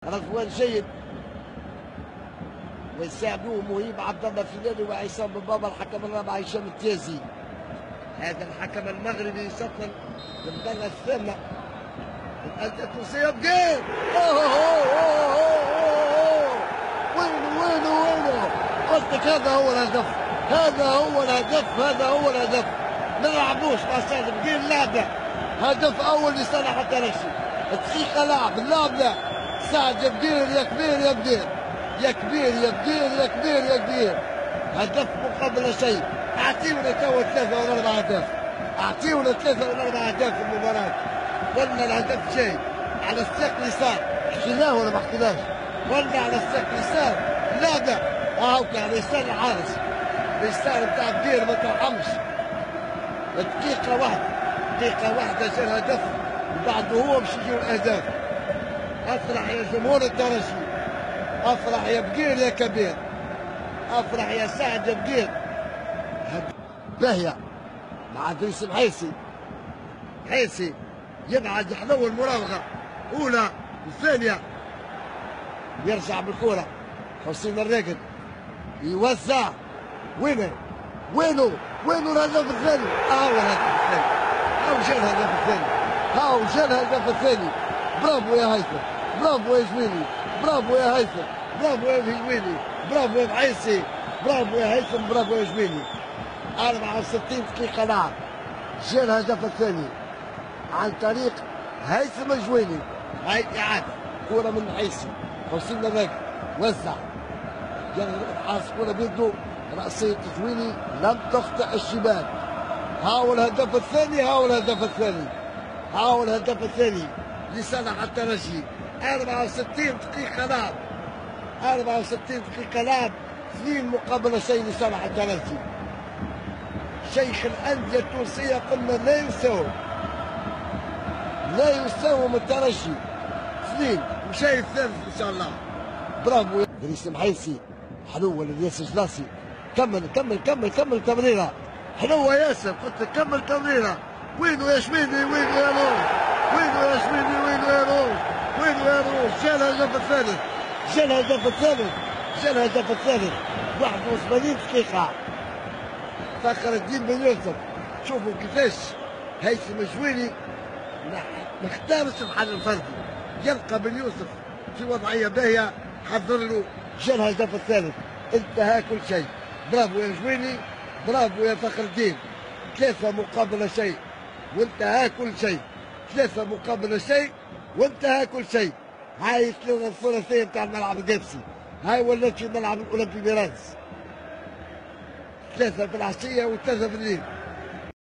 رضوان جيد ويساعدوه مهيب عبد الله فلاني وعصام بن بابا. الحكم الرابع هشام التازي. هذا الحكم المغربي يسطل بالدرجه الثامنه. الأندية التونسية بجيل. وينه قلت لك هذا هو الهدف، هذا هو الهدف، هذا هو الهدف. ما نلعبوش مع سعد بجيل لعبه. هدف اول لصالح الترجي. دقيقه لعب اللعب لا سعد بجيل. يا كبير يا كبير يا كبير يا كبير يا كبير يا كبير. هدف مقابل شيء. اعطيونا توا 3 ولا 4 اهداف، اعطيونا 3 ولا 4 اهداف في المباراه. قلنا الهدف جاي على الساق اليسار. حكيناه ولا ما حكيناش؟ قلنا على الساق اليسار. لا لا هاوكا على يسار الحارس. اليسار بتاع الدير ما ترحمش. دقيقة واحدة جا الهدف وبعده هو باش يجيو الاهداف. افرح يا جمهور الترجي، افرح يا بقير يا كبير، افرح يا سعد يا بقير. باهية مع ادريس حيسي يبعد حلو المراوغة أولى والثانية. يرجع بالكرة حسين الراقد يوزع. وينه الهدف الثاني. هاو جا الهدف الثاني. برافو يا هيثم، برافو يا جميلي، برافو يا هيثم، برافو يا جميلي، برافو يا عيسي، برافو يا هيثم، برافو يا جميلي. 64 دقيقة لعب. جا الهدف الثاني عن طريق هيثم الجويني. هاي إعادة كرة من حيسي. حسين الراقد وزع. حاس كرة بيده رأسية جويني لم تخطئ الشباك. هاو الهدف الثاني لصالح الترجي. 64 دقيقة لعب. 64 دقيقة لعب. 2 مقابل شيء لصالح الترجي. شيخ الأندية التونسية قلنا لا يساوم الترجي. 2 وشاي الثالث ان شاء الله. برافو ادريس محيسي. حلوه للياس جلاسي. كمل تمريره حلوه ياسر. قلت لك كمل تمريره. وينه يا شميدي، وينه يا روش، وينه يا شميدي، وينه يا روش، وينه يا روش. جا الهدف الثالث. 81 دقيقه. فخر الدين بن يوسف. شوفوا كيفاش هيثم الجويني ما اختارش الحل الفردي. يلقى بن يوسف في وضعيه باهيه، حضر له. جا الهدف الثالث. انتهى كل شيء. برافو يا جويني، برافو يا فخر الدين. 3 مقابل شيء وانتهى كل شيء. 3 مقابل شيء وانتهى كل شيء. هاي الثلاثيه بتاع الملعب القادسي. هاي ولات في ملعب الاولمبي ميراس. 3 في العشيه و3 في الليل.